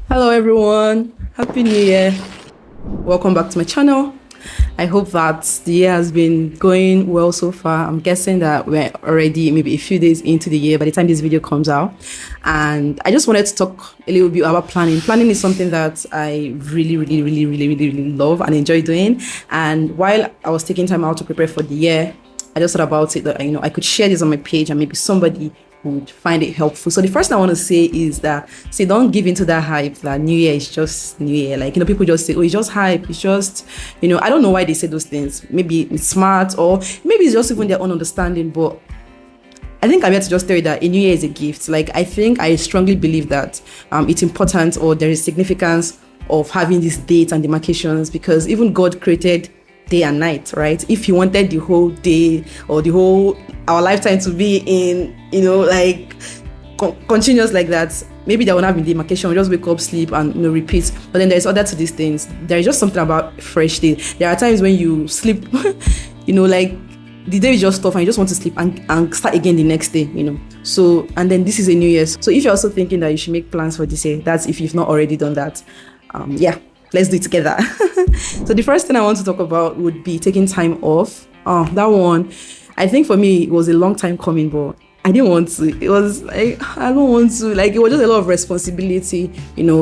Hello everyone, Happy New Year. Welcome back to my channel. I hope that the year has been going well so far. I'm guessing that we're already maybe a few days into the year by the time this video comes out. And I just wanted to talk a little bit about planning. Planning is something that I really love and enjoy doing. And while I was taking time out to prepare for the year, I just thought about it that I could share this on my page and maybe somebody would find it helpful. So the first thing I want to say is that, see, don't give into that hype that New Year is just New Year. Like, people just say, oh, it's just hype. It's just, I don't know why they say those things. Maybe it's smart or maybe it's just even their own understanding. But I think I'm here to just tell you that a New Year is a gift. Like, I strongly believe that it's important, or there is significance of having these dates and demarcations, because even God created day and night, right? If he wanted the whole day or our lifetime to be in, continuous like that, maybe there will not be demarcation. We just wake up, sleep, and repeat. But then there's other to these things. There is just something about fresh day. There are times when you sleep, like the day is just tough and you just want to sleep and start again the next day, So, and then this is a New Year's. So if you're also thinking that you should make plans for this year, that's if you've not already done that. Let's do it together. So the first thing I want to talk about would be taking time off. That one, I think for me, it was a long time coming, but I didn't want to. It was like, I don't want to. Like, it was just a lot of responsibility,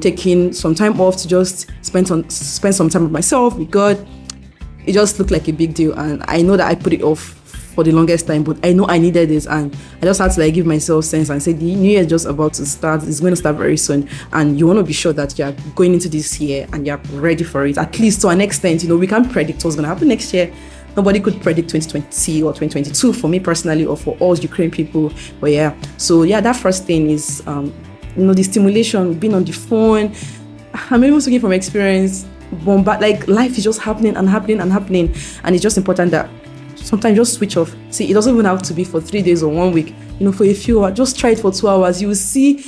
taking some time off to just spend some time with myself, with God. It just looked like a big deal. And I know that I put it off for the longest time, but I know I needed this, and I just had to give myself sense and say the new year is just about to start. It's going to start very soon, and you want to be sure that you're going into this year and you're ready for it, at least to an extent. We can't predict what's going to happen next year. Nobody could predict 2020 or 2022 for me personally, or for all Ukraine people. But that first thing is the stimulation, being on the phone. I'm even speaking from experience, but life is just happening, and it's just important that sometimes just switch off. See, it doesn't even have to be for 3 days or 1 week. For a few hours, just try it for 2 hours. You will see,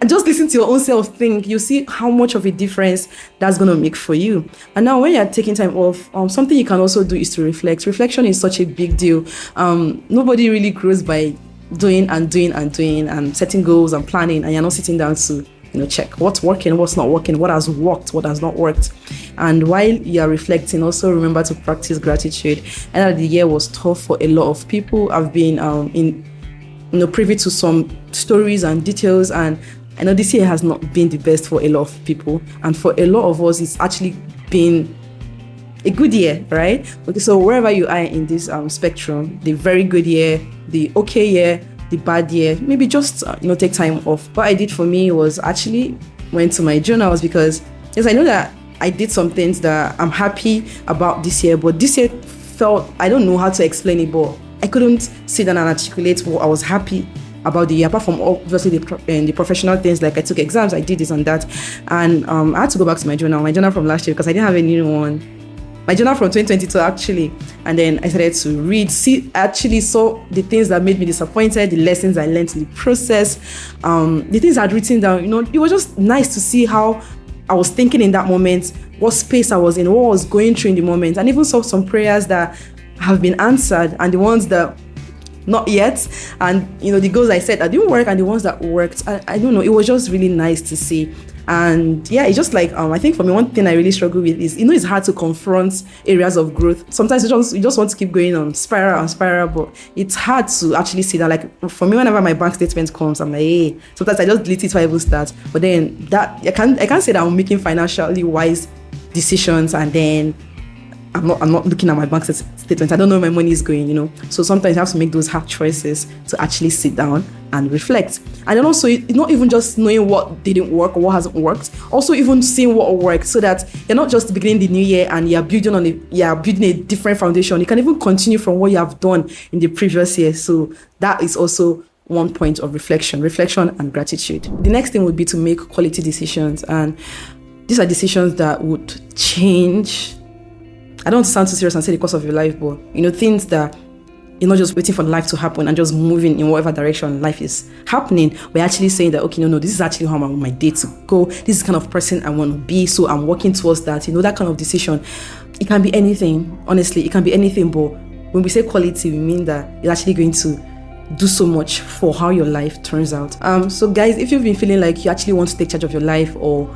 and just listen to your own self think. You see how much of a difference that's going to make for you. And now when you're taking time off, something you can also do is to reflect. Reflection is such a big deal. Nobody really grows by doing and setting goals and planning, and you're not sitting down to check what's working, what's not working, what has worked, what has not worked. And while you're reflecting, also remember to practice gratitude. And the year was tough for a lot of people. I've been privy to some stories and details, and I know this year has not been the best for a lot of people, and for a lot of us it's actually been a good year, right? Okay, so wherever you are in this spectrum, the very good year, the okay year, the bad year, maybe just take time off. What I did for me was actually went to my journals, because yes, I know that I did some things that I'm happy about this year, but this year felt, I don't know how to explain it, but I couldn't sit down and articulate what I was happy about the year, apart from obviously the professional things, like I took exams, I did this and that, and I had to go back to my journal from last year, because I didn't have a new one. My journal from 2022 actually, and then I started to read, actually saw the things that made me disappointed, the lessons I learned in the process, the things I'd written down. It was just nice to see how I was thinking in that moment, what space I was in, what I was going through in the moment, and even saw some prayers that have been answered and the ones that not yet, and the goals I set that didn't work and the ones that worked. I don't know, it was just really nice to see. And it's just I think for me, one thing I really struggle with is it's hard to confront areas of growth. Sometimes you just want to keep going on spiral, but it's hard to actually see that. Like for me, whenever my bank statement comes, I'm like, hey, sometimes I just delete it before I even start. But then that I can't say that I'm making financially wise decisions, and then I'm not looking at my bank statement. I don't know where my money is going, So sometimes you have to make those hard choices to actually sit down and reflect. And then also, it's not even just knowing what didn't work or what hasn't worked. Also, even seeing what worked, so that you're not just beginning the new year and you're building a different foundation. You can even continue from what you have done in the previous year. So that is also one point of reflection and gratitude. The next thing would be to make quality decisions, and these are decisions that would change. I don't want to sound too serious and say the course of your life, but things that you're not just waiting for life to happen and just moving in whatever direction life is happening. We're actually saying that, okay, no, this is actually how I want my day to go. This is the kind of person I want to be, so I'm working towards that. That kind of decision. It can be anything. Honestly, it can be anything. But when we say quality, we mean that it's actually going to do so much for how your life turns out. So guys, if you've been feeling like you actually want to take charge of your life, or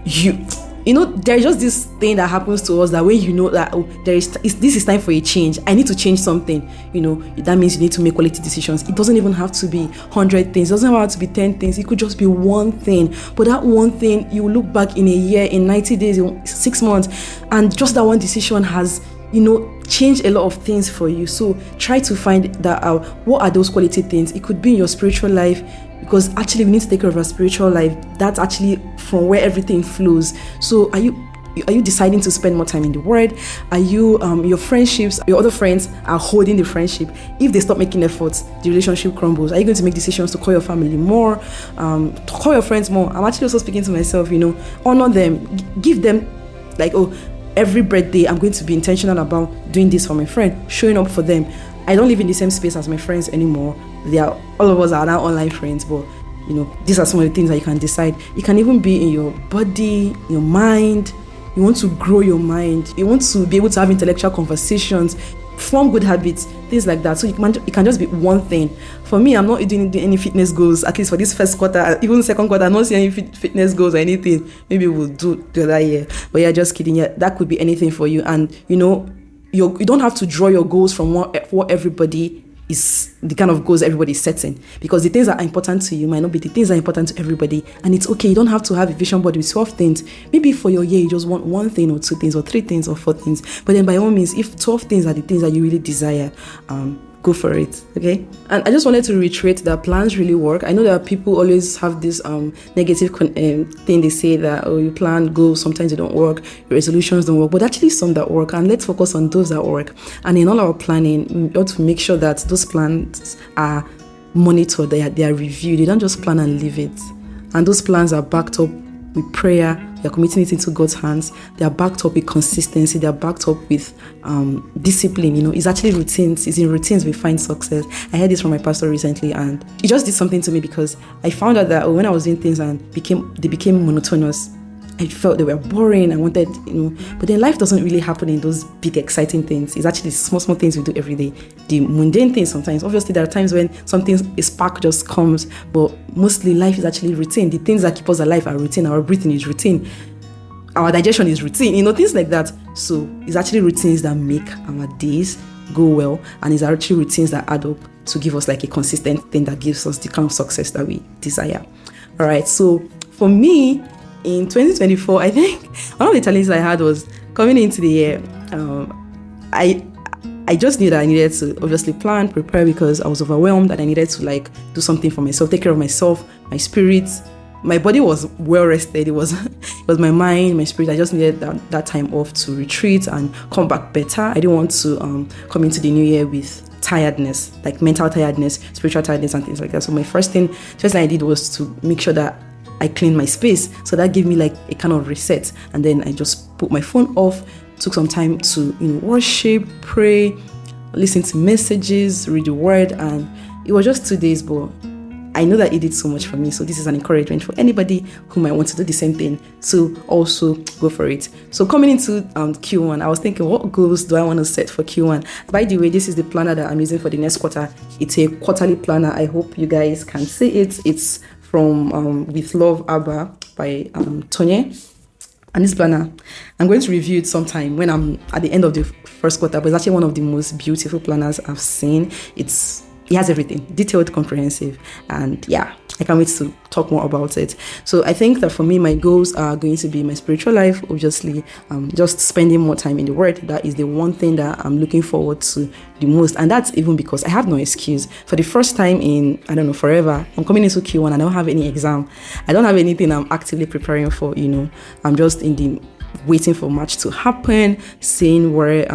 you know, there's just this thing that happens to us that when you know that this is time for a change, I need to change something, you know, that means you need to make quality decisions. It doesn't even have to be 100 things, it doesn't have to be 10 things, it could just be one thing. But that one thing, you will look back in a year, in 90 days, in 6 months, and just that one decision has, you know, change a lot of things for you. So try to find that out. What are those quality things? It could be in your spiritual life, because actually we need to take care of our spiritual life. That's actually from where everything flows. So are you deciding to spend more time in the Word? Are you your friendships, your other friends are holding the friendship? If they stop making efforts, the relationship crumbles. Are you going to make decisions to call your family more, to call your friends more? I'm actually also speaking to myself, you know, honor them, give them, like, every birthday I'm going to be intentional about doing this for my friend, showing up for them. I don't live in the same space as my friends anymore. All of us are now online friends, but you know, these are some of the things that you can decide. It can even be in your body, your mind. You want to grow your mind. You want to be able to have intellectual conversations, form good habits, things like that. So it can just be one thing. For me, I'm not doing any fitness goals, at least for this first quarter, even second quarter. I'm not seeing any fitness goals or anything. Maybe we'll do the other year. But yeah, just kidding. Yeah, that could be anything for you. And you know, you don't have to draw your goals from what everybody is, the kind of goals everybody is setting, because the things that are important to you might not be the things that are important to everybody. And it's okay. You don't have to have a vision board with 12 things. Maybe for your year you just want 1 thing or 2 things or 3 things or 4 things. But then by all means, if 12 things are the things that you really desire, go for it. Okay. And I just wanted to reiterate that plans really work. I know that people always have this negative thing. They say that, you plan goals, sometimes they don't work, your resolutions don't work, but actually some that work. And let's focus on those that work. And in all our planning, we ought to make sure that those plans are monitored, they are reviewed. You don't just plan and leave it. And those plans are backed up with prayer. You're committing it into God's hands. They are backed up with consistency. They are backed up with discipline. You know, it's actually routines. It's in routines we find success. I heard this from my pastor recently, and it just did something to me, because I found out that when I was doing things and they became monotonous, I felt they were boring. I wanted, you know, but then life doesn't really happen in those big exciting things. It's actually small things we do every day. The mundane things sometimes. Obviously, there are times when a spark just comes, but mostly life is actually routine. The things that keep us alive are routine. Our breathing is routine. Our digestion is routine. You know, things like that. So it's actually routines that make our days go well, and it's actually routines that add up to give us like a consistent thing that gives us the kind of success that we desire. All right. So for me, in 2024, I think one of the challenges I had was coming into the year. I just knew that I needed to obviously plan, prepare, because I was overwhelmed and I needed to like do something for myself, take care of myself, my spirit. My body was well rested. It was my mind, my spirit. I just needed that time off to retreat and come back better. I didn't want to come into the new year with tiredness, like mental tiredness, spiritual tiredness, and things like that. So my first thing I did was to make sure that I cleaned my space. So that gave me like a kind of reset. And then I just put my phone off, took some time to, you know, worship, pray, listen to messages, read the Word. And it was just 2 days, but I know that it did so much for me. So this is an encouragement for anybody who might want to do the same thing, to also go for it. So coming into Q1, I was thinking, what goals do I want to set for Q1? By the way, this is the planner that I'm using for the next quarter. It's a quarterly planner. I hope you guys can see it. It's from With Love Abba by Tonye. And this planner, I'm going to review it sometime when I'm at the end of the first quarter, but it's actually one of the most beautiful planners I've seen. It has everything, detailed, comprehensive, and yeah, I can't wait to talk more about it. So I think that for me, my goals are going to be my spiritual life, obviously, just spending more time in the Word. That is the one thing that I'm looking forward to the most, and that's even because I have no excuse. For the first time in, I don't know, forever, I'm coming into Q1, I don't have any exam. I don't have anything I'm actively preparing for, you know. I'm just waiting for March to happen, seeing where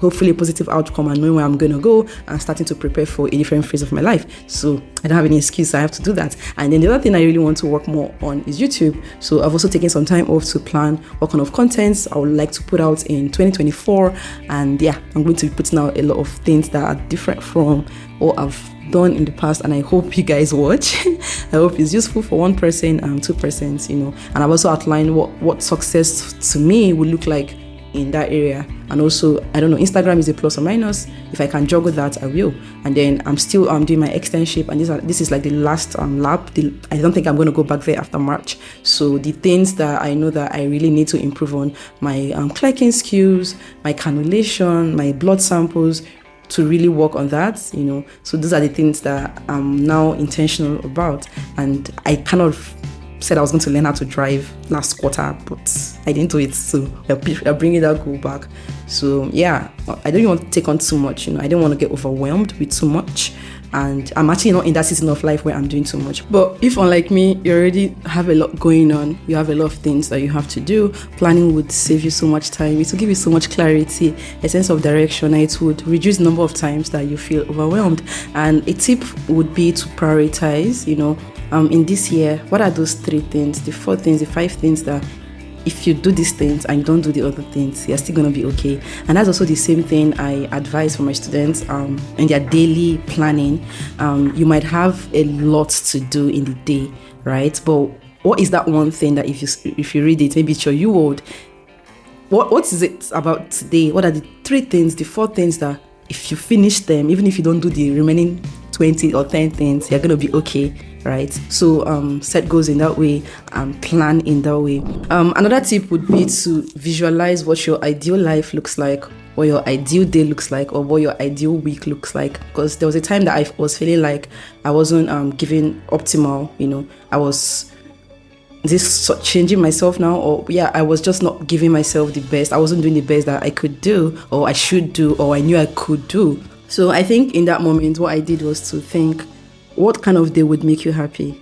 hopefully a positive outcome and knowing where I'm going to go and starting to prepare for a different phase of my life. So I don't have any excuse. I have to do that. And then the other thing I really want to work more on is YouTube. So I've also taken some time off to plan what kind of contents I would like to put out in 2024. And yeah, I'm going to be putting out a lot of things that are different from what I've done in the past, and I hope you guys watch. I hope it's useful for one person, 2%, you know. And I've also outlined what success to me would look like in that area. And also, I don't know, Instagram is a plus or minus. If I can juggle that, I will. And then I'm still doing my externship, and this is like the last lab. I don't think I'm going to go back there after March. So the things that I know that I really need to improve on, my clerking skills, my cannulation, my blood samples, to really work on that, So those are the things that I'm now intentional about. And I kind of said I was going to learn how to drive last quarter, but I didn't do it. So I'll bring that goal back. So yeah, I don't want to take on too much, I don't want to get overwhelmed with too much. And I'm actually not in that season of life where I'm doing too much. But if, unlike me, you already have a lot going on, you have a lot of things that you have to do, planning would save you so much time. It will give you so much clarity, a sense of direction. It would reduce the number of times that you feel overwhelmed. And a tip would be to prioritize, in this year, what are those 3 things, the 4 things, the 5 things that if you do these things and you don't do the other things, you're still going to be okay. And that's also the same thing I advise for my students in their daily planning. You might have a lot to do in the day, right? But what is that one thing that if you read it, maybe it's your U-word, what is it about today? What are the 3 things, the 4 things that if you finish them, even if you don't do the remaining 20 or 10 things, you're going to be okay, right? So set goals in that way and plan in that way. Another tip would be to visualize what your ideal life looks like, what your ideal day looks like, or what your ideal week looks like. Because there was a time that I was feeling like I wasn't giving optimal, I was changing myself now, or I was just not giving myself the best. I wasn't doing the best that I could do, or I should do, or I knew I could do. So I think in that moment, what I did was to think, what kind of day would make you happy?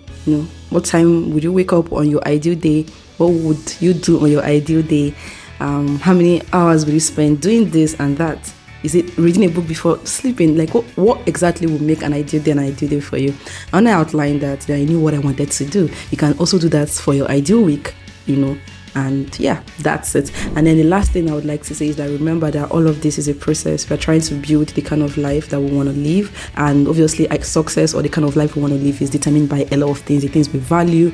What time would you wake up on your ideal day? What would you do on your ideal day? How many hours will you spend doing this and that? Is it reading a book before sleeping? Like what exactly would make an ideal day for you? And I outlined that, then I knew what I wanted to do. You can also do that for your ideal week, And yeah, that's it. And then the last thing I would like to say is that remember that all of this is a process. We're trying to build the kind of life that we want to live. And obviously, success or the kind of life we want to live is determined by a lot of things, the things we value,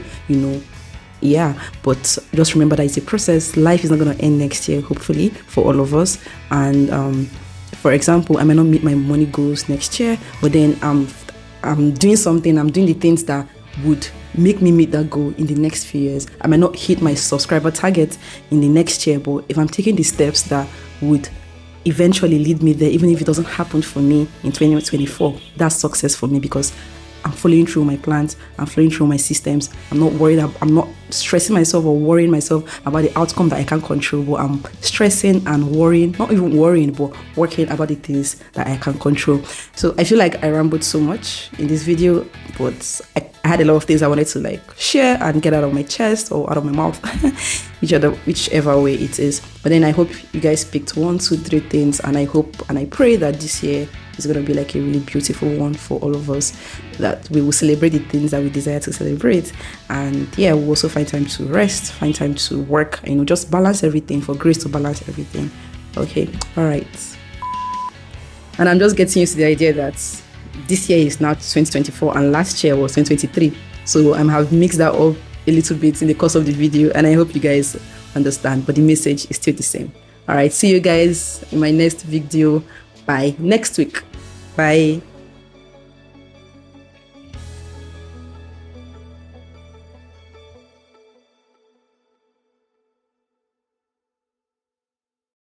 but just remember that it's a process. Life is not going to end next year, hopefully, for all of us. And for example, I may not meet my money goals next year, but then I'm doing something, I'm doing the things that would make me meet that goal in the next few years. I might not hit my subscriber target in the next year, but if I'm taking the steps that would eventually lead me there, even if it doesn't happen for me in 2024, that's success for me, because I'm following through my plans, I'm following through my systems. I'm not worried, I'm not stressing myself or worrying myself about the outcome that I can't control, but I'm stressing and worrying, not even worrying, but working about the things that I can control. So I feel like I rambled so much in this video, but I had a lot of things I wanted to share and get out of my chest or out of my mouth, whichever way it is. But then I hope you guys picked 1, 2, 3 things, and I hope and I pray that this year is going to be a really beautiful one for all of us, that we will celebrate the things that we desire to celebrate. And we'll also find time to rest, find time to work, just balance everything, for grace to balance everything. Okay, all right. And I'm just getting used to the idea that this year is now 2024 and last year was 2023. So I have mixed that up a little bit in the course of the video, and I hope you guys understand, but the message is still the same. All right, see you guys in my next video by next week. Bye.